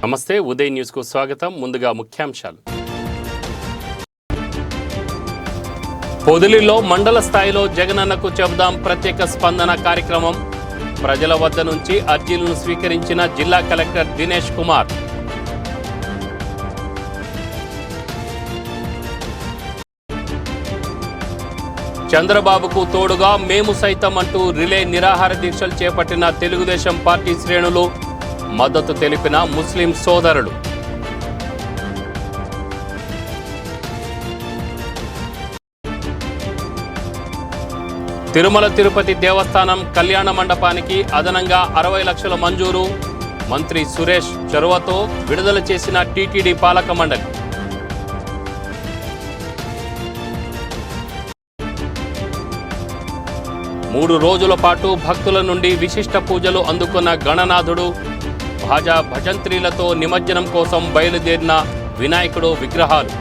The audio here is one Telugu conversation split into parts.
నమస్తే ఉదయ్ న్యూస్ కు స్వాగతం. ముందుగా ముఖ్యాంశాలు. పొదిలిలో మండల స్థాయిలో జగనన్నకు చెబుదాం ప్రత్యేక స్పందన కార్యక్రమం. ప్రజల వద్ద నుంచి అర్జీలను స్వీకరించిన జిల్లా కలెక్టర్ దినేష్ కుమార్. చంద్రబాబుకు తోడుగా మేము సైతం అంటూ రిలే నిరాహార దీక్షలు చేపట్టిన తెలుగుదేశం పార్టీ శ్రేణులు, మద్దతు తెలిపిన ముస్లిం సోదరులు. తిరుమల తిరుపతి దేవస్థానం కళ్యాణ మండపానికి అదనంగా 60 లక్షల మంజూరు. మంత్రి సురేష్ చొరవతో విడుదల చేసిన టీటీడీ పాలక మండలి. మూడు రోజుల పాటు భక్తుల నుండి విశిష్ట పూజలు అందుకున్న గణనాథుడు. భాజా భజంత్రీలతో నిమజ్జనం కోసం బయలుదేరిన వినాయకుడు విగ్రహాలు.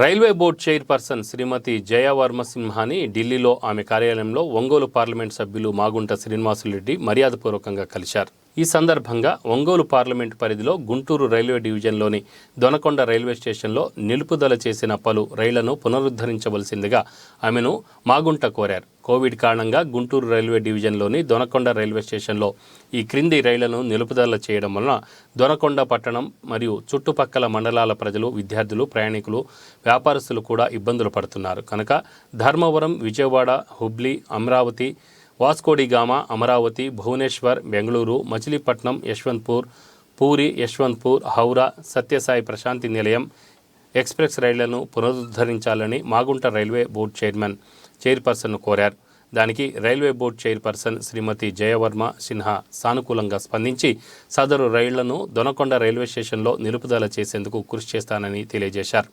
రైల్వే బోర్డు చైర్పర్సన్ శ్రీమతి జయవర్మ సింహాని ఢిల్లీలో ఆమె కార్యాలయంలో ఒంగోలు పార్లమెంట్ సభ్యులు మాగుంట శ్రీనివాసులరెడ్డి మర్యాదపూర్వకంగా కలిశారు. ఈ సందర్భంగా ఒంగోలు పార్లమెంటు పరిధిలో గుంటూరు రైల్వే డివిజన్లోని దొనకొండ రైల్వే స్టేషన్లో నిలుపుదల చేసిన పలు రైళ్లను పునరుద్ధరించవలసిందిగా ఆమెను మాగుంట కోరారు. కోవిడ్ కారణంగా గుంటూరు రైల్వే డివిజన్లోని దొనకొండ రైల్వే స్టేషన్లో ఈ క్రింది రైళ్లను నిలుపుదల చేయడం వలన దొనకొండ పట్టణం మరియు చుట్టుపక్కల మండలాల ప్రజలు, విద్యార్థులు, ప్రయాణికులు, వ్యాపారస్తులు కూడా ఇబ్బందులు పడుతున్నారు కనుక ధర్మవరం, విజయవాడ, హుబ్లీ, అమరావతి, వాస్కోడిగామా, అమరావతి, భువనేశ్వర్, బెంగళూరు, మచిలీపట్నం, యశ్వంత్పూర్, పూరి, యశ్వంత్పూర్, హౌరా, సత్యసాయి ప్రశాంతి నిలయం ఎక్స్ప్రెస్ రైళ్లను పునరుద్ధరించాలని మాగుంట రైల్వే బోర్డు చైర్పర్సన్ను కోరారు. దానికి రైల్వే బోర్డు చైర్పర్సన్ శ్రీమతి జయవర్మ సిన్హా సానుకూలంగా స్పందించి సదరు రైళ్లను దొనకొండ రైల్వే స్టేషన్లో నిలుపుదల చేసేందుకు కృషి చేస్తానని తెలియజేశారు.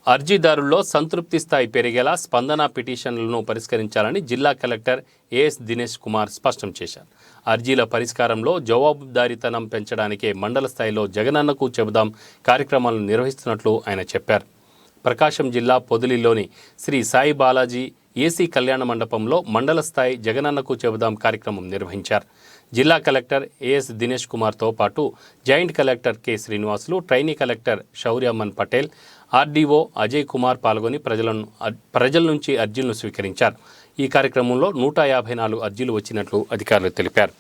అర్జీదారుల్లో సంతృప్తి స్థాయి పెరిగేలా స్పందన పిటిషన్లను పరిష్కరించాలని జిల్లా కలెక్టర్ ఏఎస్ దినేష్ కుమార్ స్పష్టం చేశారు. అర్జీల పరిష్కారంలో జవాబుదారీతనం పెంచడానికే మండల స్థాయిలో జగనన్నకు చెబుదాం కార్యక్రమాలను నిర్వహిస్తున్నట్లు ఆయన చెప్పారు. ప్రకాశం జిల్లా పొదిలిలోని శ్రీ సాయి బాలాజీ ఏసీ కళ్యాణ మండపంలో మండల స్థాయి జగనన్నకు చెబుదాం కార్యక్రమం నిర్వహించారు. జిల్లా కలెక్టర్ ఏఎస్ దినేష్ కుమార్తో పాటు joint collector K Srinivasulu, trainee collector Shauryaman Patel, RDO Ajay Kumar పాల్గొని ప్రజల నుంచి అర్జీలను స్వీకరించారు. ఈ కార్యక్రమంలో 154 అర్జీలు వచ్చినట్లు అధికారులు తెలిపారు.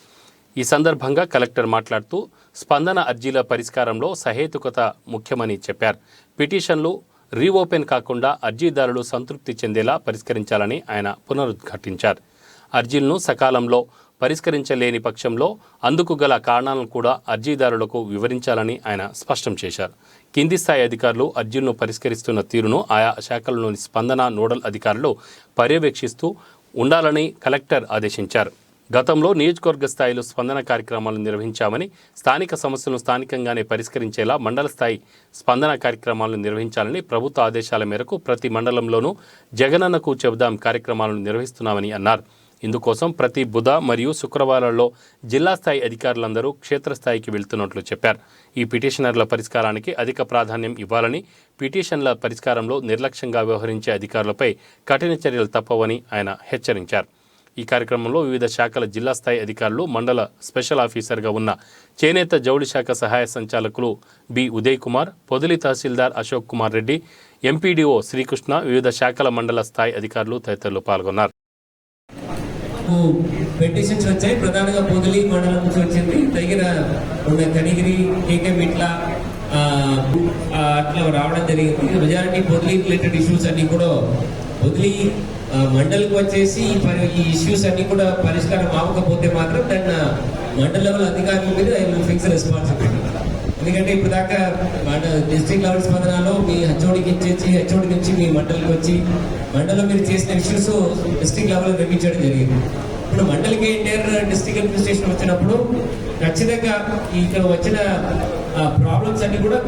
ఈ సందర్భంగా కలెక్టర్ మాట్లాడుతూ స్పందన అర్జీల పరిష్కారంలో సహేతుకత ముఖ్యమని చెప్పారు. పిటిషన్లు రీఓపెన్ కాకుండా అర్జీదారులు సంతృప్తి చెందేలా పరిష్కరించాలని ఆయన పునరుద్ఘాటించారు. అర్జీలను సకాలంలో పరిష్కరించలేని పక్షంలో అందుకు గల కారణాలను కూడా అర్జీదారులకు వివరించాలని ఆయన స్పష్టం చేశారు. కింది స్థాయి అధికారులు అర్జీలను పరిష్కరిస్తున్న తీరును ఆయా శాఖలలోని స్పందన నోడల్ అధికారులు పర్యవేక్షిస్తూ ఉండాలని కలెక్టర్ ఆదేశించారు. గతంలో నియోజకవర్గ స్థాయిలో స్పందన కార్యక్రమాలను నిర్వహించామని, స్థానిక సమస్యలను స్థానికంగానే పరిష్కరించేలా మండల స్థాయి స్పందన కార్యక్రమాలను నిర్వహించాలని ప్రభుత్వ ఆదేశాల మేరకు ప్రతి మండలంలోనూ జగనన్నకు చెబుదాం కార్యక్రమాలను నిర్వహిస్తున్నామని అన్నారు. ఇందుకోసం ప్రతి బుధ మరియు శుక్రవారాల్లో జిల్లా స్థాయి అధికారులందరూ క్షేత్రస్థాయికి వెళ్తున్నట్లు చెప్పారు. ఈ పిటిషనర్ల పరిష్కారానికి అధిక ప్రాధాన్యం ఇవ్వాలని, పిటిషన్ల పరిష్కారంలో నిర్లక్ష్యంగా వ్యవహరించే అధికారులపై కఠిన చర్యలు తప్పవని ఆయన హెచ్చరించారు. ఈ కార్యక్రమంలో వివిధ శాఖల జిల్లా స్థాయి అధికారులు, మండల స్పెషల్ ఆఫీసర్గా ఉన్న చేనేత జౌళి శాఖ సహాయ సంచాలకులు బి ఉదయ్ కుమార్, పొదిలి తహసీల్దార్ అశోక్ కుమార్ రెడ్డి, ఎంపీడీఓ శ్రీకృష్ణ, వివిధ శాఖల మండల స్థాయి అధికారులు తదితరులు పాల్గొన్నారు. పెటిషన్స్ వచ్చాయి. ప్రధానంగా పొదిలి మండలం నుంచి వచ్చింది. దగ్గర ఉన్న కనిగిరి, కేకే ఇట్లా అట్లా రావడం జరిగింది. మెజారిటీ పొదిలి రిలేటెడ్ ఇష్యూస్ అన్ని కూడా పొదిలి మండలికి వచ్చేసి ఈ ఇష్యూస్ అన్ని కూడా పరిష్కారం అవ్వకపోతే మాత్రం దాన్ని మండల లెవెల్ అధికారుల మీద ఫిక్స్ రెస్పాన్సిబిలిటీ. ఎందుకంటే ఇప్పుడు దాకా డిస్ట్రిక్ట్ లెవెల్ స్పందనలో మీ హెచ్ఓడికి ఇచ్చేసి హెచ్ఓడి నుంచి మీ మండలికి వచ్చి మండలం మీరు చేసిన ఇష్యూస్ డిస్ట్రిక్ట్ లెవెల్ రప్పించడం జరిగింది. ఇప్పుడు మండలికి ఎంటైర్ డిస్ట్రిక్ట్ అడ్మినిస్ట్రేషన్ వచ్చినప్పుడు ఖచ్చితంగా ఇక్కడ వచ్చిన ప్రాబ్లమ్స్ అన్ని కూడా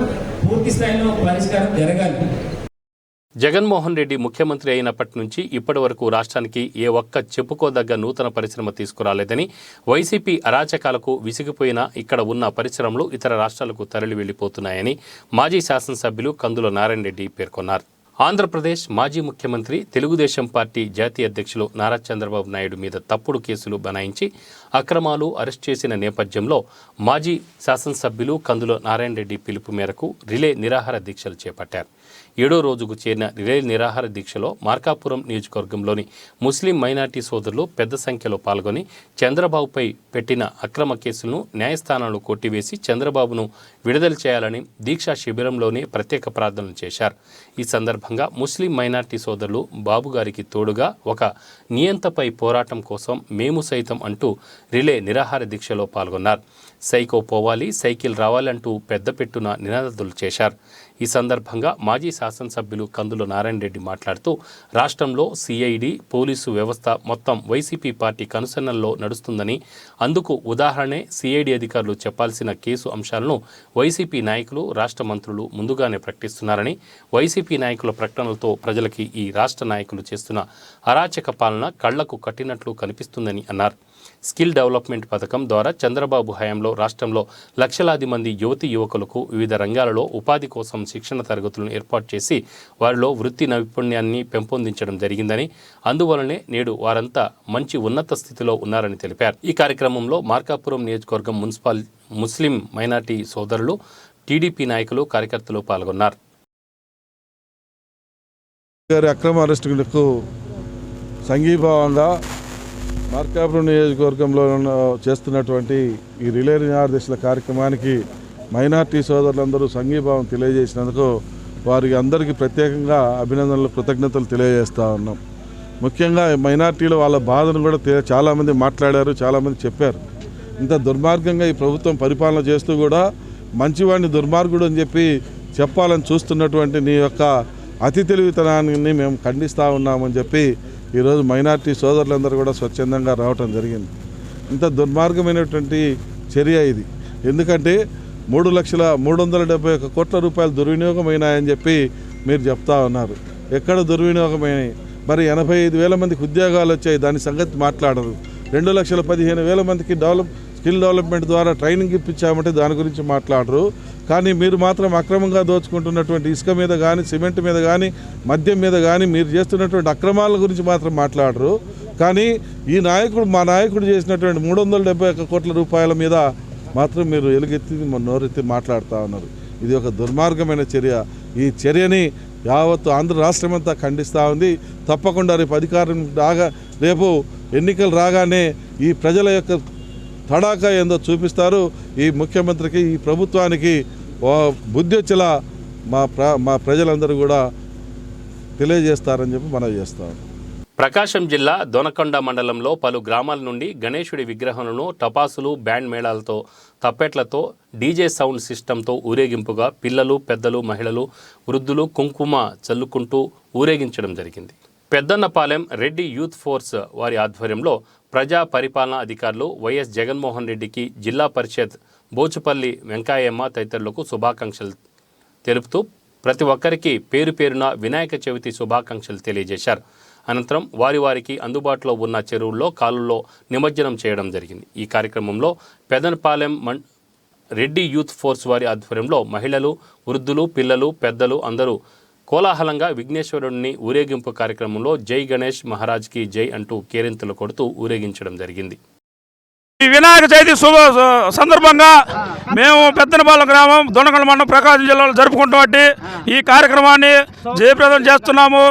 పూర్తి స్థాయిలో పరిష్కారం జరగాలి. జగన్మోహన్ రెడ్డి ముఖ్యమంత్రి అయినప్పటి నుంచి ఇప్పటి వరకు రాష్ట్రానికి ఏ ఒక్క చెప్పుకోదగ్గ నూతన పరిశ్రమ తీసుకురాలేదని, వైసీపీ అరాచకాలకు విసిగిపోయిన ఇక్కడ ఉన్న పరిశ్రమలు ఇతర రాష్ట్రాలకు తరలి వెళ్లిపోతున్నాయని మాజీ శాసనసభ్యులు కందుల నారాయణ రెడ్డి పేర్కొన్నారు. ఆంధ్రప్రదేశ్ మాజీ ముఖ్యమంత్రి తెలుగుదేశం పార్టీ జాతీయ అధ్యక్షులు నారా చంద్రబాబు నాయుడు మీద తప్పుడు కేసులు బనాయించి అక్రమాలు అరెస్ట్ చేసిన నేపథ్యంలో మాజీ శాసనసభ్యులు కందుల నారాయణ రెడ్డి పిలుపు మేరకు రిలే నిరాహార దీక్షలు చేపట్టారు. 7వ రోజుకు చేరిన రిలే నిరాహార దీక్షలో మార్కాపురం నియోజకవర్గంలోని ముస్లిం మైనార్టీ సోదరులు పెద్ద సంఖ్యలో పాల్గొని చంద్రబాబుపై పెట్టిన అక్రమ కేసులను న్యాయస్థానాలు కొట్టివేసి చంద్రబాబును విడుదల చేయాలని దీక్షా శిబిరంలోనే ప్రత్యేక ప్రార్థనలు చేశారు. ఈ సందర్భంగా ముస్లిం మైనార్టీ సోదరులు బాబు గారికి తోడుగా ఒక నియంతపై పోరాటం కోసం మేము సైతం అంటూ రిలే నిరాహార దీక్షలో పాల్గొన్నారు. సైకో పోవాలి, సైకిల్ రావాలంటూ పెద్దపెట్టున నినాదాలు చేశారు. ఈ సందర్భంగా మాజీ శాసనసభ్యులు కందుల నారాయణ రెడ్డి మాట్లాడుతూ రాష్ట్రంలో సిఐడి పోలీసు వ్యవస్థ మొత్తం వైసీపీ పార్టీ కనుసన్నల్లో నడుస్తుందని, అందుకు ఉదాహరణే సిఐడి అధికారులు చెప్పాల్సిన కేసు అంశాలను వైసీపీ నాయకులు, రాష్ట్ర మంత్రులు ముందుగానే ప్రకటిస్తున్నారని, వైసీపీ నాయకుల ప్రకటనలతో ప్రజలకి ఈ రాష్ట్ర నాయకులు చేస్తున్న అరాచక పాలన కళ్లకు కట్టినట్లు కనిపిస్తుందని అన్నారు. స్కిల్ డెవలప్మెంట్ పథకం ద్వారా చంద్రబాబు హయాంలో రాష్ట్రంలో లక్షలాది మంది యువతీ యువకులకు వివిధ రంగాలలో ఉపాధి కోసం శిక్షణ తరగతులను ఏర్పాటు చేసి వారిలో వృత్తి నైపుణ్యాన్ని పెంపొందించడం జరిగిందని, అందువలనే నేడు వారంతా మంచి ఉన్నత స్థితిలో ఉన్నారని తెలిపారు. ఈ కార్యక్రమంలో మార్కాపురం నియోజకవర్గం మున్సిపల్ ముస్లిం మైనార్టీ సోదరులు, టీడీపీ నాయకులు, కార్యకర్తలు పాల్గొన్నారు. అక్రమ అరెస్టులకు సంఘీభావంగా మార్కాపురం నియోజకవర్గంలో చేస్తున్నటువంటి ఈ రిలే నిరాహార కార్యక్రమానికి మైనార్టీ సోదరులందరూ సంఘీభావం తెలియజేసినందుకు వారికి అందరికీ ప్రత్యేకంగా అభినందనలు, కృతజ్ఞతలు తెలియజేస్తూ ఉన్నాం. ముఖ్యంగా మైనార్టీలు వాళ్ళ బాధను కూడా చాలామంది మాట్లాడారు, చాలామంది చెప్పారు. ఇంత దుర్మార్గంగా ఈ ప్రభుత్వం పరిపాలన చేస్తూ కూడా మంచివాడిని దుర్మార్గుడు అని చెప్పి చెప్పాలని చూస్తున్నటువంటి నీ యొక్క అతి తెలివితనాన్ని మేము ఖండిస్తూ ఉన్నామని చెప్పి ఈరోజు మైనార్టీ సోదరులందరూ కూడా స్వచ్ఛందంగా రావటం జరిగింది. ఇంత దుర్మార్గమైనటువంటి చర్య ఇది. ఎందుకంటే 3,371 కోట్ల రూపాయలు దుర్వినియోగమైనాయని చెప్పి మీరు చెప్తా ఉన్నారు. ఎక్కడ దుర్వినియోగమైనాయి? మరి 85,000 మందికి ఉద్యోగాలు వచ్చాయి, దాని సంగతి మాట్లాడరు. 2,15,000 మందికి స్కిల్ డెవలప్మెంట్ ద్వారా ట్రైనింగ్ ఇప్పించామంటే దాని గురించి మాట్లాడరు. కానీ మీరు మాత్రం అక్రమంగా దోచుకుంటున్నటువంటి ఇసుక మీద కానీ, సిమెంట్ మీద కానీ, మద్యం మీద కానీ మీరు చేస్తున్నటువంటి అక్రమాల గురించి మాత్రం మాట్లాడరు. కానీ ఈ నాయకుడు, మా నాయకుడు చేసినటువంటి 371 కోట్ల రూపాయల మీద మాత్రం మీరు ఎలుగెత్తి నోరెత్తి మాట్లాడుతూ ఉన్నారు. ఇది ఒక దుర్మార్గమైన చర్య. ఈ చర్యని యావత్తు ఆంధ్ర రాష్ట్రం అంతా ఖండిస్తూ ఉంది. తప్పకుండా రేపు ఎన్నికలు రాగానే ఈ ప్రజల యొక్క తడాకా ఏందో చూపిస్తారు. ఈ ముఖ్యమంత్రికి, ఈ ప్రభుత్వానికి బుద్ధి వచ్చేలా మా ప్రజలందరూ కూడా తెలియజేస్తారని చెప్పి మనవి చేస్తాం. ప్రకాశం జిల్లా దొనకొండ మండలంలో పలు గ్రామాల నుండి గణేశుడి విగ్రహాలను టపాసులు, బ్యాండ్ మేళాలతో, తప్పెట్లతో, డీజే సౌండ్ సిస్టంతో ఊరేగింపుగా పిల్లలు, పెద్దలు, మహిళలు, వృద్ధులు కుంకుమ చల్లుకుంటూ ఊరేగించడం జరిగింది. పెద్దన్నపాలెం రెడ్డి యూత్ ఫోర్స్ వారి ఆధ్వర్యంలో ప్రజా పరిపాలనా అధికారులు వైఎస్ జగన్మోహన్ రెడ్డికి జిల్లా పరిషత్ బోచుపల్లి వెంకయ్యమ్మ తదితరులకు శుభాకాంక్షలు తెలుపుతూ ప్రతి ఒక్కరికి పేరు పేరున వినాయక చవితి శుభాకాంక్షలు తెలియజేశారు. అనంతరం వారికి అందుబాటులో ఉన్న చెరువుల్లో, కాలువల్లో నిమజ్జనం చేయడం జరిగింది. ఈ కార్యక్రమంలో పెద్దనపాలెం రెడ్డి యూత్ ఫోర్స్ వారి ఆధ్వర్యంలో మహిళలు, వృద్ధులు, పిల్లలు, పెద్దలు అందరూ కోలాహలంగా విఘ్నేశ్వరుడిని ఊరేగింపు కార్యక్రమంలో జై గణేష్ మహారాజ్కి జై అంటూ కేరింతలు కొడుతూ ఊరేగించడం జరిగింది. ఈ వినాయక చవితి సందర్భంగా మేము పెద్దనపాలెం గ్రామం, దొనకొండ మండలం, ప్రకాశం జిల్లాలో జరుపుకుంటున్నటువంటి ఈ కార్యక్రమాన్ని జయప్రదం చేస్తున్నాము.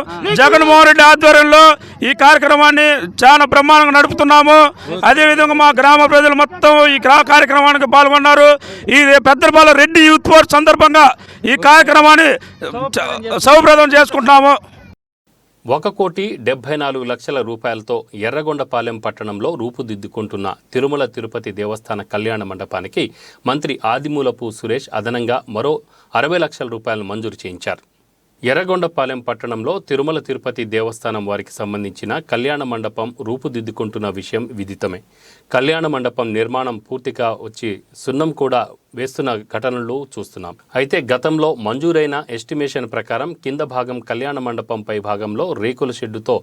జగన్మోహన్ రెడ్డి ఆధ్వర్యంలో ఈ కార్యక్రమాన్ని చాలా బ్రహ్మాండంగా నడుపుతున్నాము. అదేవిధంగా మా గ్రామ ప్రజలు మొత్తం ఈ కార్యక్రమానికి పాల్గొన్నారు. ఈ పెద్దనపాలెం రెడ్డి యూత్ ఫోర్స్ సందర్భంగా ఈ కార్యక్రమాన్ని సౌప్రదం చేసుకుంటున్నాము. 1,74,00,000 రూపాయలతో ఎర్రగొండపాలెం పట్టణంలో రూపుదిద్దుకుంటున్న తిరుమల తిరుపతి దేవస్థాన కళ్యాణ మండపానికి మంత్రి ఆదిమూలపు సురేష్ అదనంగా మరో 60 లక్షల రూపాయలు మంజూరు చేయించారు. ఎర్రగొండపాలెం పట్టణంలో తిరుమల తిరుపతి దేవస్థానం వారికి సంబంధించిన కళ్యాణ మండపం రూపుదిద్దుకుంటున్న విషయం విదితమే. కళ్యాణ మండపం నిర్మాణం పూర్తిగా వచ్చి సున్నం కూడా వేస్తున్న ఘటనలు చూస్తున్నాం. అయితే గతంలో మంజూరైన ఎస్టిమేషన్ ప్రకారం కింద భాగం కళ్యాణ మండపం పై భాగంలో రేకుల షెడ్డుతో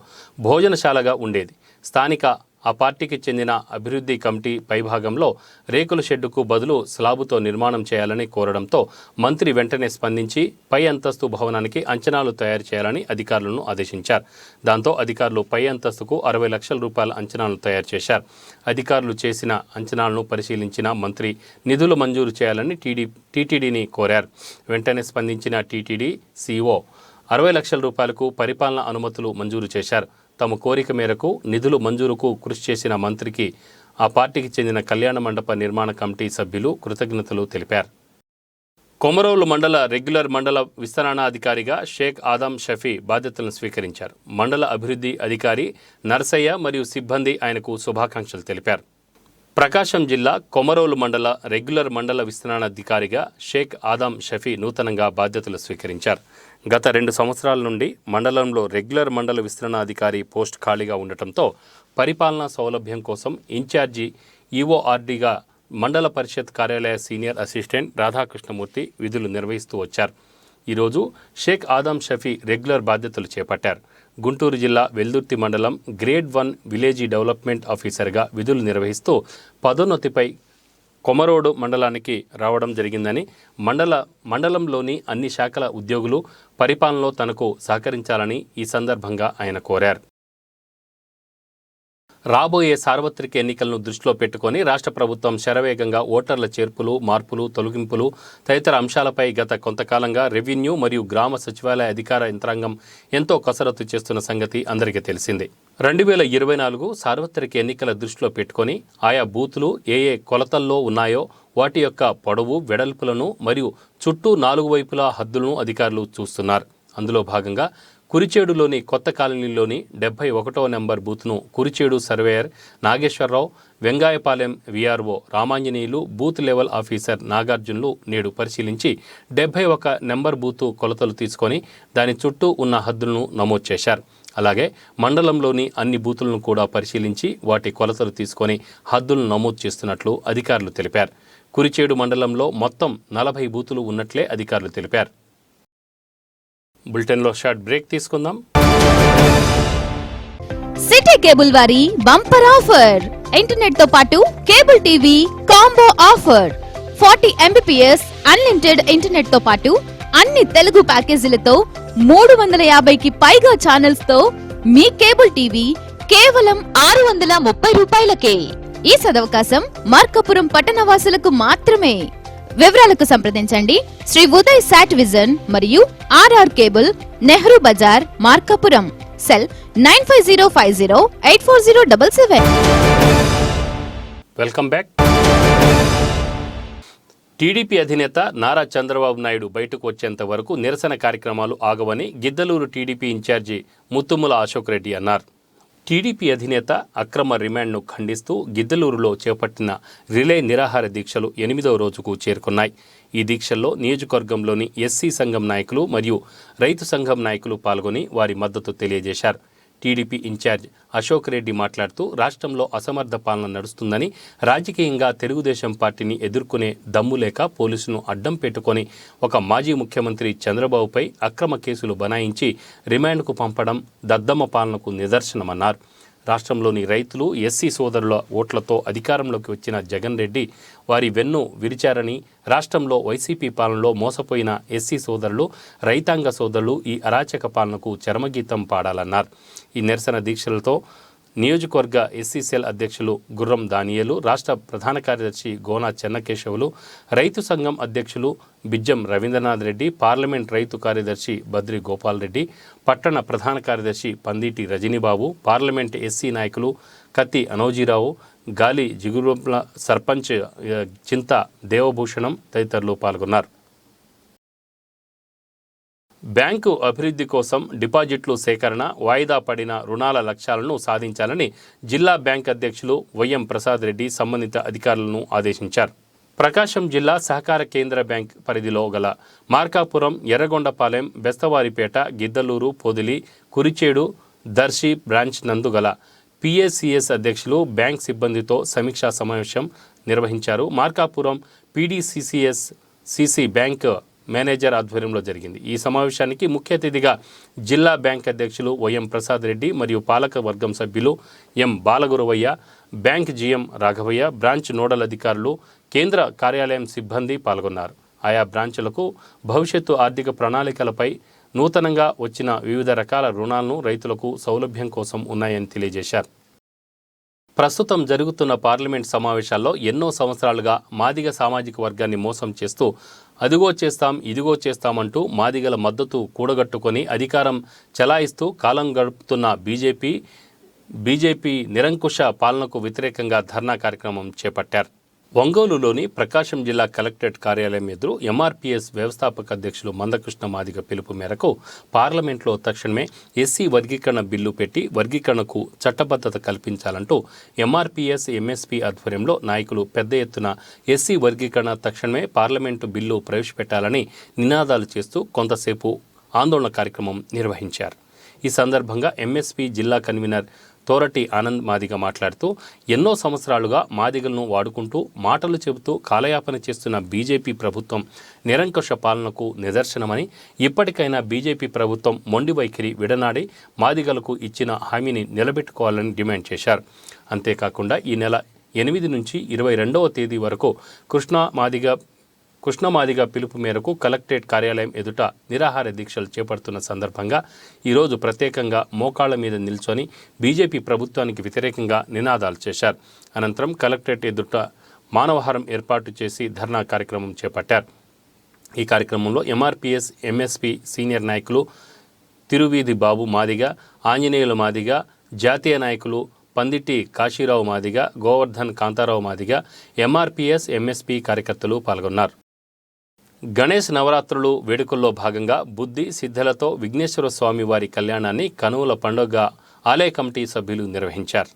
భోజనశాలగా ఉండేది. స్థానిక ఆ పార్టీకి చెందిన అభివృద్ధి కమిటీ పైభాగంలో రేకుల షెడ్డుకు బదులు స్లాబుతో నిర్మాణం చేయాలని కోరడంతో మంత్రి వెంటనే స్పందించి పై అంతస్తు భవనానికి అంచనాలు తయారు చేయాలని అధికారులను ఆదేశించారు. దాంతో అధికారులు పై అంతస్తుకు 60 లక్షల రూపాయల అంచనాలు తయారు చేశారు. అధికారులు చేసిన అంచనాలను పరిశీలించిన మంత్రి నిధులు మంజూరు చేయాలని టీటీడీని కోరారు. వెంటనే స్పందించిన టీటీడీ సీఈఓ 60 లక్షల రూపాయలకు పరిపాలనా అనుమతులు మంజూరు చేశారు. తమ కోరిక మేరకు నిధులు మంజూరుకు కృషి చేసిన మంత్రికి ఆ పార్టీకి చెందిన కళ్యాణ మండప నిర్మాణ కమిటీ సభ్యులు కృతజ్ఞతలు తెలిపారు. కొమరోలు మండల రెగ్యులర్ మండల విస్తరణాధికారిగా షేక్ ఆదం షఫీ బాధ్యతలను స్వీకరించారు. మండల అభివృద్ధి అధికారి నర్సయ్య మరియు సిబ్బంది ఆయనకు శుభాకాంక్షలు తెలిపారు. ప్రకాశం జిల్లా కొమరోలు మండల రెగ్యులర్ మండల విస్తరణాధికారిగా షేక్ ఆదం షఫీ నూతనంగా బాధ్యతలు స్వీకరించారు. గత 2 సంవత్సరాల నుండి మండలంలో రెగ్యులర్ మండల విస్తరణాధికారి పోస్ట్ ఖాళీగా ఉండటంతో పరిపాలనా సౌలభ్యం కోసం ఇన్ఛార్జి ఈఓఆర్డీగా మండల పరిషత్ కార్యాలయ సీనియర్ అసిస్టెంట్ రాధాకృష్ణమూర్తి విధులు నిర్వహిస్తూ వచ్చారు. ఈరోజు షేక్ ఆదం షఫీ రెగ్యులర్ బాధ్యతలు చేపట్టారు. గుంటూరు జిల్లా వెల్దుర్తి మండలం గ్రేడ్ 1 విలేజీ డెవలప్మెంట్ ఆఫీసర్గా విధులు నిర్వహిస్తూ పదోన్నతిపై కొమరోడు మండలానికి రావడం జరిగిందని, మండలంలోని అన్ని శాఖల ఉద్యోగులు పరిపాలనలో తనకు సహకరించాలని ఈ సందర్భంగా ఆయన కోరారు. రాబోయే సార్వత్రిక ఎన్నికలను దృష్టిలో పెట్టుకొని రాష్ట్ర ప్రభుత్వం శరవేగంగా ఓటర్ల చేర్పులు, మార్పులు, తొలగింపులు తదితర అంశాలపై గత కొంతకాలంగా రెవెన్యూ మరియు గ్రామ సచివాలయ అధికార యంత్రాంగం ఎంతో కసరత్తు చేస్తున్న సంగతి అందరికీ తెలిసిందే. 2024 సార్వత్రిక ఎన్నికల దృష్టిలో పెట్టుకొని ఆయా బూతులు ఏ కొలతల్లో ఉన్నాయో వాటి యొక్క పొడవు, వెడల్పులను మరియు చుట్టూ 4 వైపులా హద్దులను అధికారులు చూస్తున్నారు. అందులో భాగంగా కురిచేడులోని కొత్త కాలనీలోని 71వ నెంబర్ బూత్ను Kurichedu surveyor Nageswara Rao, Vengayapalem VRO Ramanjaneyulu, booth level officer Nagarjunulu నేడు పరిశీలించి 71 నెంబర్ బూతు కొలతలు తీసుకొని దాని చుట్టూ ఉన్న హద్దులను నమోదు చేశారు. అలాగే మండలంలోని అన్ని బూతులను కూడా పరిశీలించి వాటి కొలతలు తీసుకొని హద్దులను నమోదు చేస్తున్నట్లు అధికారులు తెలిపారు. కురిచేడు మండలంలో మొత్తం 40 బూతులు ఉన్నట్లే అధికారులు తెలిపారు. బులెటిన్లో షార్ట్ బ్రేక్ తీసుకుందాం. సిటీ కేబుల్ వారి బంపర్ ఆఫర్, ఇంటర్నెట్ తో పాటు cable TV combo offer. 40 Mbps unlimited internet తో పాటు అన్ని తెలుగు ప్యాకేజీలతో 350కి పైగా ఛానల్స్ తో మీ కేబుల్ టీవీ కేవలం 630 రూపాయలకే. ఈ సదవకాశం మార్కాపురం పట్టణవాసులకు మాత్రమే. వివరాలకు సంప్రదించండి శ్రీ ఉదయ్ సాట్ విజన్ మరియు RR cable, Nehru Bazar, Markapuram. Cell 9505084077. Welcome back. TDP అధినేత నారా చంద్రబాబు నాయుడు బయటకు వచ్చేంత వరకు నిరసన కార్యక్రమాలు ఆగవని గిద్దలూరు టీడీపీ ఇన్ఛార్జి ముత్తుముల అశోక్ రెడ్డి అన్నారు. టీడీపీ అధినేత అక్రమ రిమాండ్ను ఖండిస్తూ గిద్దలూరులో చేపట్టిన రిలే నిరాహార దీక్షలు 8వ రోజుకు చేరుకున్నాయి. ఈ దీక్షల్లో నియోజకవర్గంలోని ఎస్సీ సంఘం నాయకులు మరియు రైతు సంఘం నాయకులు పాల్గొని వారి మద్దతు తెలియజేశారు. టీడీపీ ఇన్ఛార్జ్ అశోక్ రెడ్డి మాట్లాడుతూ రాష్ట్రంలో అసమర్థ పాలన నడుస్తుందని, రాజకీయంగా తెలుగుదేశం పార్టీని ఎదుర్కొనే దమ్ము లేక పోలీసును అడ్డం పెట్టుకొని ఒక మాజీ ముఖ్యమంత్రి చంద్రబాబుపై అక్రమ కేసులు బనాయించి రిమాండ్కు పంపడం దద్దమ్మ పాలనకు నిదర్శనమన్నారు. రాష్ట్రంలోని రైతులు, ఎస్సీ సోదరుల ఓట్లతో అధికారంలోకి వచ్చిన జగన్ రెడ్డి వారి వెన్ను విరిచారని, రాష్ట్రంలో వైసీపీ పాలనలో మోసపోయిన ఎస్సీ సోదరులు, రైతాంగ సోదరులు ఈ అరాచక పాలనకు చరమగీతం పాడాలన్నారు. ఈ నిరసన దీక్షలతో నియోజకవర్గ ఎస్సీ సెల్ అధ్యక్షులు గుర్రం దానియేలు, రాష్ట్ర ప్రధాన కార్యదర్శి గోనా చెన్నకేశవులు, రైతు సంఘం అధ్యక్షులు బిజ్జం రవీంద్రనాథ్ రెడ్డి, పార్లమెంట్ రైతు కార్యదర్శి బద్రి గోపాల్ రెడ్డి, పట్టణ ప్రధాన కార్యదర్శి పందిటి రజనీబాబు, పార్లమెంట్ ఎస్సీ నాయకులు కత్తి అనోజీరావు, గాలి జిగురుల సర్పంచ్ చింత దేవభూషణం తదితరులు పాల్గొన్నారు. బ్యాంకు అభివృద్ధి కోసం డిపాజిట్లు సేకరణ, వాయిదా పడిన రుణాల లక్ష్యాలను సాధించాలని జిల్లా బ్యాంక్ అధ్యక్షులు వైఎం ప్రసాద్ రెడ్డి సంబంధిత అధికారులను ఆదేశించారు. ప్రకాశం జిల్లా సహకార కేంద్ర బ్యాంక్ పరిధిలో గల మార్కాపురం, ఎర్రగొండపాలెం, బెస్తవారిపేట, గిద్దలూరు, పొదిలి, కురిచేడు, దర్శి బ్రాంచ్ నందు గల పిఎస్సిఎస్ అధ్యక్షులు బ్యాంక్ సిబ్బందితో సమీక్షా సమావేశం నిర్వహించారు. మార్కాపురం పీడీసీసీఎస్ సిసి బ్యాంక్ మేనేజర్ ఆధ్వర్యంలో జరిగింది. ఈ సమావేశానికి ముఖ్య అతిథిగా జిల్లా బ్యాంక్ అధ్యక్షులు వైఎం ప్రసాద్ రెడ్డి మరియు పాలక వర్గం సభ్యులు M Balaguravaiah, bank GM Raghavaiah, branch nodal అధికారులు, కేంద్ర కార్యాలయం సిబ్బంది పాల్గొన్నారు. ఆయా బ్రాంచులకు భవిష్యత్తు ఆర్థిక ప్రణాళికలపై, నూతనంగా వచ్చిన వివిధ రకాల రుణాలను రైతులకు సౌలభ్యం కోసం ఉన్నాయని తెలియజేశారు. ప్రస్తుతం జరుగుతున్న పార్లమెంట్ సమావేశాల్లో ఎన్నో సంవత్సరాలుగా మాదిగ సామాజిక వర్గాన్ని మోసం చేస్తూ అదిగో చేస్తాం ఇదిగో చేస్తామంటూ మాదిగల మద్దతు కూడగట్టుకొని అధికారం చెలాయిస్తూ కాలం గడుపుతున్న బీజేపీ నిరంకుశ పాలనకు వ్యతిరేకంగా ధర్నా కార్యక్రమం చేపట్టారు. ఒంగోలులోని ప్రకాశం జిల్లా కలెక్టరేట్ కార్యాలయం ఎదురు ఎంఆర్పీఎస్ వ్యవస్థాపక అధ్యక్షులు మందకృష్ణ మాదిగ పిలుపు మేరకు పార్లమెంట్లో తక్షణమే ఎస్సీ వర్గీకరణ బిల్లు పెట్టి వర్గీకరణకు చట్టబద్ధత కల్పించాలంటూ ఎంఆర్పీఎస్ ఎంఎస్పీ ఆధ్వర్యంలో నాయకులు పెద్ద ఎత్తున ఎస్సీ వర్గీకరణ తక్షణమే పార్లమెంటు బిల్లు ప్రవేశపెట్టాలని నినాదాలు చేస్తూ కొంతసేపు ఆందోళన కార్యక్రమం నిర్వహించారు. ఈ సందర్భంగా ఎంఎస్పీ జిల్లా కన్వీనర్ తోరటి ఆనంద్ మాదిగ మాట్లాడుతూ ఎన్నో సంవత్సరాలుగా మాదిగలను వాడుకుంటూ మాటలు చెబుతూ కాలయాపన చేస్తున్న బీజేపీ ప్రభుత్వం నిరంకుశ పాలనకు నిదర్శనమని, ఇప్పటికైనా బీజేపీ ప్రభుత్వం మొండి వైఖరి విడనాడి మాదిగలకు ఇచ్చిన హామీని నిలబెట్టుకోవాలని డిమాండ్ చేశారు. అంతేకాకుండా ఈ నెల 8 నుంచి 22వ తేదీ వరకు కృష్ణమాదిగ పిలుపు మేరకు కలెక్టరేట్ కార్యాలయం ఎదుట నిరాహార దీక్షలు చేపడుతున్న సందర్భంగా ఈరోజు ప్రత్యేకంగా మోకాళ్ల మీద నిల్చొని బీజేపీ ప్రభుత్వానికి వ్యతిరేకంగా నినాదాలు చేశారు. అనంతరం కలెక్టరేట్ ఎదుట మానవహారం ఏర్పాటు చేసి ధర్నా కార్యక్రమం చేపట్టారు. ఈ కార్యక్రమంలో ఎంఆర్పీఎస్ ఎంఎస్పీ సీనియర్ నాయకులు తిరువీధి బాబు మాదిగ, ఆంజనేయుల మాదిగ, జాతీయ నాయకులు పందిటి కాశీరావు మాదిగ, గోవర్ధన్ కాంతారావు మాదిగ, ఎంఆర్పీఎస్ ఎంఎస్పీ కార్యకర్తలు పాల్గొన్నారు. గణేష్ నవరాత్రులు వేడుకల్లో భాగంగా బుద్ధి సిద్ధలతో విఘ్నేశ్వర స్వామి వారి కళ్యాణాన్ని కనువుల పండుగ ఆలయ కమిటీ సభ్యులు నిర్వహించారు.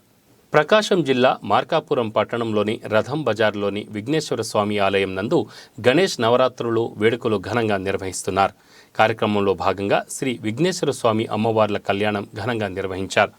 ప్రకాశం జిల్లా మార్కాపురం పట్టణంలోని రథం బజార్లోని విఘ్నేశ్వర స్వామి ఆలయం నందు గణేష్ నవరాత్రులు వేడుకలు ఘనంగా నిర్వహిస్తున్నారు. కార్యక్రమంలో భాగంగా శ్రీ విఘ్నేశ్వర స్వామి అమ్మవార్ల కళ్యాణం ఘనంగా నిర్వహించారు.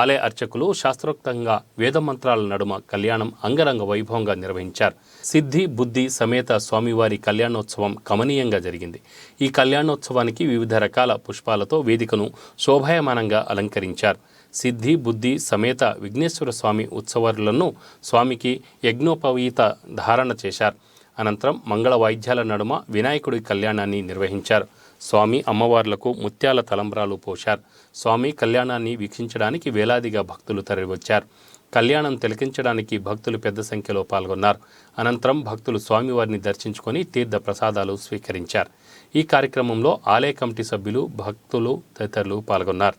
ఆలయ అర్చకులు శాస్త్రోక్తంగా వేదమంత్రాల నడుమ కళ్యాణం అంగరంగ వైభవంగా నిర్వహించారు. సిద్ధి బుద్ధి సమేత స్వామివారి కళ్యాణోత్సవం కమనీయంగా జరిగింది. ఈ కళ్యాణోత్సవానికి వివిధ రకాల పుష్పాలతో వేదికను శోభాయమానంగా అలంకరించారు. సిద్ధి బుద్ధి సమేత విఘ్నేశ్వర స్వామి ఉత్సవాలను స్వామికి యజ్ఞోపవీత ధారణ చేశారు. అనంతరం మంగళ వాయిద్యాల నడుమ వినాయకుడి కళ్యాణాన్ని నిర్వహించారు. స్వామి అమ్మవార్లకు ముత్యాల తలంబ్రాలు పోశారు. స్వామి కళ్యాణాన్ని వీక్షించడానికి వేలాదిగా భక్తులు తరలివచ్చారు. కళ్యాణం తిలకించడానికి భక్తులు పెద్ద సంఖ్యలో పాల్గొన్నారు. అనంతరం భక్తులు స్వామివారిని దర్శించుకొని తీర్థ ప్రసాదాలు స్వీకరించారు. ఈ కార్యక్రమంలో ఆలయ కమిటీ సభ్యులు, భక్తులు తదితరులు పాల్గొన్నారు.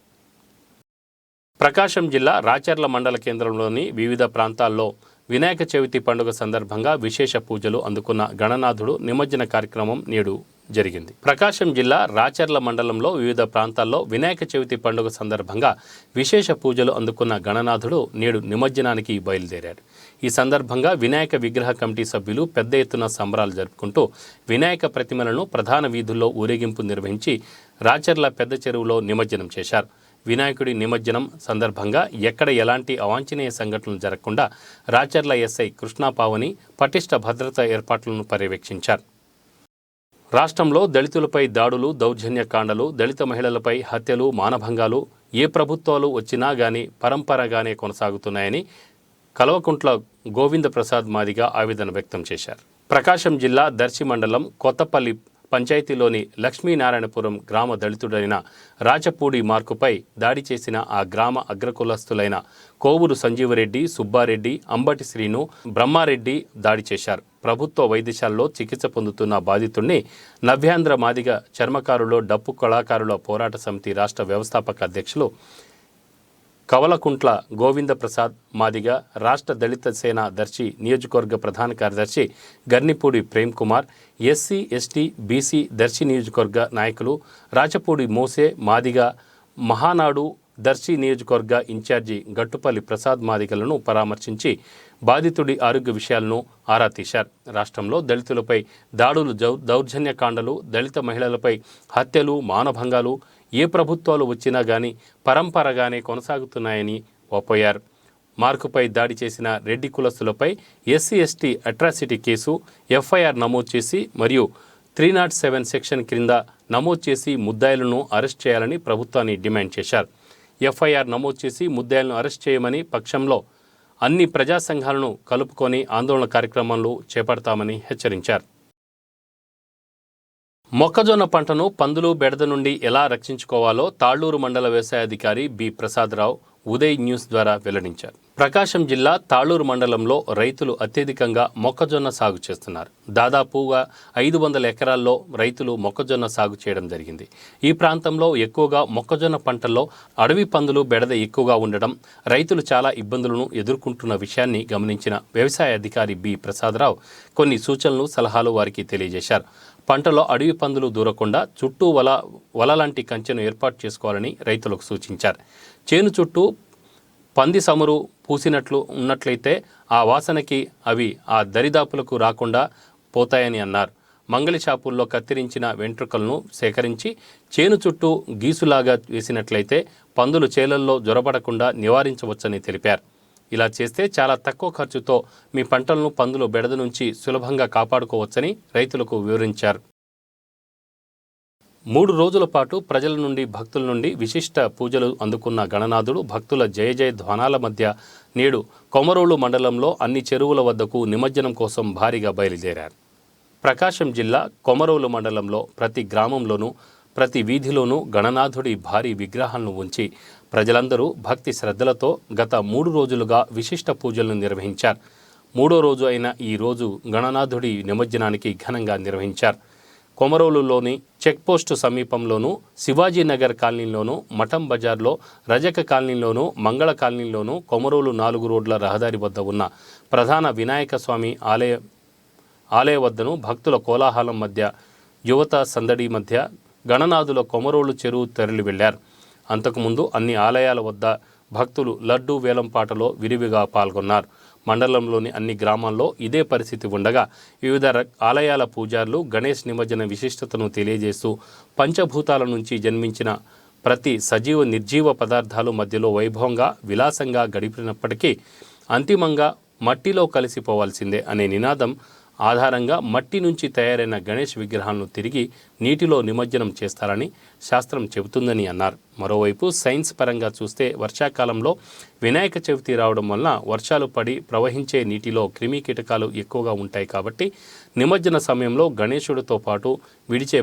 ప్రకాశం జిల్లా రాచర్ల మండల కేంద్రంలోని వివిధ ప్రాంతాల్లో వినాయక చవితి పండుగ సందర్భంగా విశేష పూజలు అందుకున్న గణనాథుడు నిమజ్జన కార్యక్రమం నేడు జరిగింది. ప్రకాశం జిల్లా రాచర్ల మండలంలో వివిధ ప్రాంతాల్లో వినాయక చవితి పండుగ సందర్భంగా విశేష పూజలు అందుకున్న గణనాథుడు నేడు నిమజ్జనానికి బయలుదేరాడు. ఈ సందర్భంగా వినాయక విగ్రహ కమిటీ సభ్యులు పెద్ద ఎత్తున సంబరాలు జరుపుకుంటూ వినాయక ప్రతిమలను ప్రధాన వీధుల్లో ఊరేగింపు నిర్వహించి రాచర్ల పెద్ద చెరువులో నిమజ్జనం చేశారు. వినాయకుడి నిమజ్జనం సందర్భంగా ఎక్కడ ఎలాంటి అవాంఛనీయ సంఘటనలు జరగకుండా రాచర్ల ఎస్ఐ కృష్ణాపావని పటిష్ట భద్రతా ఏర్పాట్లను పర్యవేక్షించారు. రాష్ట్రంలో దళితులపై దాడులు, దౌర్జన్యకాండలు, దళిత మహిళలపై హత్యలు, మానభంగాలు ఏ ప్రభుత్వాలు వచ్చినా గానీ పరంపరగానే కొనసాగుతున్నాయని కల్వకుంట్ల గోవింద ప్రసాద్ మాదిగ ఆవేదన వ్యక్తం చేశారు. ప్రకాశం జిల్లా దర్శి మండలం కొత్తపల్లి పంచాయతీలోని లక్ష్మీనారాయణపురం గ్రామ దళితుడైన రాచపూడి మార్కుపై దాడి చేసిన ఆ గ్రామ అగ్రకులస్తులైన కోవూరు సంజీవరెడ్డి, సుబ్బారెడ్డి, అంబటి శ్రీను, బ్రహ్మారెడ్డి దాడి చేశారు. ప్రభుత్వ వైద్యశాలలో చికిత్స పొందుతున్న బాధితుడిని నవ్యాంధ్ర మాదిగ చర్మకారులో డప్పు కళాకారుల పోరాట సమితి రాష్ట్ర వ్యవస్థాపక అధ్యక్షులు కవలకుంట్ల గోవింద ప్రసాద్ మాదిగ, రాష్ట్ర దళిత సేన దర్శి నియోజకవర్గ ప్రధాన కార్యదర్శి Garnipudi Prem Kumar, SC ST BC Darsi నియోజకవర్గ నాయకులు రాచపూడి మోసే మాదిగ, మహానాడు దర్శి నియోజకవర్గ ఇన్ఛార్జి గట్టుపల్లి ప్రసాద్ మాదిగలను పరామర్శించి బాధితుడి ఆరోగ్య విషయాలను ఆరా తీశారు. రాష్ట్రంలో దళితులపై దాడులు, దౌర్జన్యకాండలు, దళిత మహిళలపై హత్యలు, మానభంగాలు ఏ ప్రభుత్వాలు వచ్చినా గానీ పరంపరగానే కొనసాగుతున్నాయని వాపోయారు. మార్కుపై దాడి చేసిన రెడ్డి కులస్తులపై SC ST atrocity case, FIR నమోదు చేసి మరియు 307 సెక్షన్ క్రింద నమోదు చేసి ముద్దాయిలను అరెస్ట్ చేయాలని ప్రభుత్వాన్ని డిమాండ్ చేశారు. ఎఫ్ఐఆర్ నమోదు చేసి ముద్దాయిలను అరెస్ట్ చేయమని పక్షంలో అన్ని ప్రజా సంఘాలను కలుపుకొని ఆందోళన కార్యక్రమాలు చేపడతామని హెచ్చరించారు. మొక్కజొన్న పంటను పందులు బెడద నుండి ఎలా రక్షించుకోవాలో తాళ్లూరు మండల వ్యవసాయాధికారి బి ప్రసాదరావు ఉదయ్ న్యూస్ ద్వారా వెల్లడించారు. ప్రకాశం జిల్లా తాళ్లూరు మండలంలో రైతులు అత్యధికంగా మొక్కజొన్న సాగు చేస్తున్నారు. దాదాపుగా 500 ఎకరాల్లో రైతులు మొక్కజొన్న సాగు చేయడం జరిగింది. ఈ ప్రాంతంలో ఎక్కువగా మొక్కజొన్న పంటల్లో అడవి పందులు బెడద ఎక్కువగా ఉండడం, రైతులు చాలా ఇబ్బందులను ఎదుర్కొంటున్న విషయాన్ని గమనించిన వ్యవసాయ అధికారి బి ప్రసాదరావు కొన్ని సూచనలు, సలహాలు వారికి తెలియజేశారు. పంటలో అడవి పందులు దూరకుండా చుట్టూ వల లాంటి కంచెను ఏర్పాటు చేసుకోవాలని రైతులకు సూచించారు. చేను చుట్టూ పంది సమురు పూసినట్లు ఉన్నట్లయితే ఆ వాసనకి అవి ఆ దరిదాపులకు రాకుండా పోతాయని అన్నారు. మంగళి షాపుల్లో కత్తిరించిన వెంట్రుకలను సేకరించి చేను చుట్టూ గీసులాగా వేసినట్లయితే పందులు చేలల్లో జొరబడకుండా నివారించవచ్చని తెలిపారు. ఇలా చేస్తే చాలా తక్కువ ఖర్చుతో మీ పంటలను పందులు బెడద నుంచి సులభంగా కాపాడుకోవచ్చని రైతులకు వివరించారు. 3 రోజుల పాటు ప్రజల నుండి, భక్తుల నుండి విశిష్ట పూజలు అందుకున్న గణనాథుడు భక్తుల జయ జయ ధ్వానాల మధ్య నేడు కొమరోలు మండలంలో అన్ని చెరువుల వద్దకు నిమజ్జనం కోసం భారీగా బయలుదేరారు. ప్రకాశం జిల్లా కొమరోలు మండలంలో ప్రతి గ్రామంలోనూ, ప్రతి వీధిలోనూ గణనాథుడి భారీ విగ్రహాలను ఉంచి ప్రజలందరూ భక్తి శ్రద్ధలతో గత 3 రోజులుగా విశిష్ట పూజలను నిర్వహించారు. 3వ రోజు అయిన ఈ రోజు గణనాథుడి నిమజ్జనానికి ఘనంగా నిర్వహించారు. కొమరోలులోని చెక్పోస్టు సమీపంలోనూ, శివాజీనగర్ కాలనీలోనూ, మఠం బజార్లో, రజక కాలనీలోనూ, మంగళ కాలనీలోనూ, కొమరోలు 4 రోడ్ల రహదారి వద్ద ఉన్న ప్రధాన వినాయక స్వామి ఆలయ వద్దను భక్తుల కోలాహలం మధ్య, యువత సందడి మధ్య గణనాథుల కొమరోలు చెరువు తరలి వెళ్లారు. అంతకుముందు అన్ని ఆలయాల వద్ద భక్తులు లడ్డూ వేలంపాటలో విరివిగా పాల్గొన్నారు. మండలంలోని అన్ని గ్రామాల్లో ఇదే పరిస్థితి ఉండగా వివిధ ఆలయాల పూజారులు గణేష్ నిమజ్జన విశిష్టతను తెలియజేస్తూ పంచభూతాల నుంచి జన్మించిన ప్రతి సజీవ నిర్జీవ పదార్థాలు మధ్యలో వైభవంగా, విలాసంగా గడిపినప్పటికీ అంతిమంగా మట్టిలో కలిసిపోవాల్సిందే అనే నినాదం ఆధారంగా మట్టి నుంచి తయారైన గణేష్ విగ్రహాలను తిరిగి నీటిలో నిమజ్జనం చేస్తారని శాస్త్రం చెబుతుందని అన్నారు. మరోవైపు సైన్స్ పరంగా చూస్తే వర్షాకాలంలో వినాయక చవితి రావడం వలన వర్షాలు పడి ప్రవహించే నీటిలో క్రిమి కీటకాలు ఎక్కువగా ఉంటాయి కాబట్టి నిమజ్జన సమయంలో గణేశుడితో పాటు విడిచే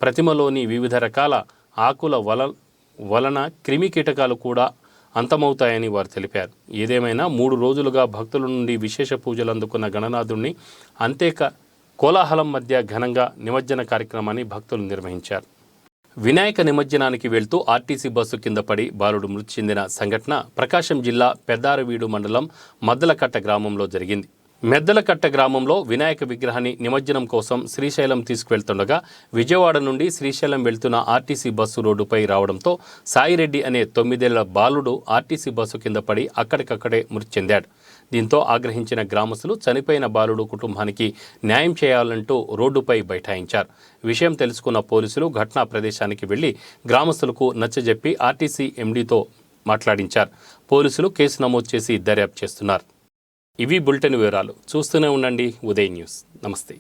ప్రతిమలోని వివిధ రకాల ఆకుల వలన క్రిమి కీటకాలు కూడా అంతమవుతాయని వారు తెలిపారు. ఏదేమైనా 3 రోజులుగా భక్తుల నుండి విశేష పూజలు అందుకున్న గణనాథుడిని కోలాహలం మధ్య ఘనంగా నిమజ్జన కార్యక్రమాన్ని భక్తులు నిర్వహించారు. వినాయక నిమజ్జనానికి వెళ్తూ ఆర్టీసీ బస్సు కింద పడి బాలుడు మృతి చెందిన సంఘటన ప్రకాశం జిల్లా పెద్దారవీడు మండలం మద్దలకట్ట గ్రామంలో జరిగింది. మెద్దలకట్ట గ్రామంలో వినాయక విగ్రహాన్ని నిమజ్జనం కోసం శ్రీశైలం తీసుకువెళ్తుండగా విజయవాడ నుండి శ్రీశైలం వెళ్తున్న ఆర్టీసీ బస్సు రోడ్డుపై రావడంతో సాయిరెడ్డి అనే 9 ఏళ్ల బాలుడు ఆర్టీసీ బస్సు కింద పడి అక్కడికక్కడే మృతి చెందాడు. దీంతో ఆగ్రహించిన గ్రామస్తులు చనిపోయిన బాలుడు కుటుంబానికి న్యాయం చేయాలంటూ రోడ్డుపై బైఠాయించారు. విషయం తెలుసుకున్న పోలీసులు ఘటనా ప్రదేశానికి వెళ్లి గ్రామస్తులకు నచ్చజెప్పి ఆర్టీసీ ఎండీతో మాట్లాడించారు. పోలీసులు కేసు నమోదు చేసి దర్యాప్తు చేస్తున్నారు. ఇవి బులెటిన్ వివరాలు. చూస్తూనే ఉండండి ఉదయ్ న్యూస్. నమస్తే.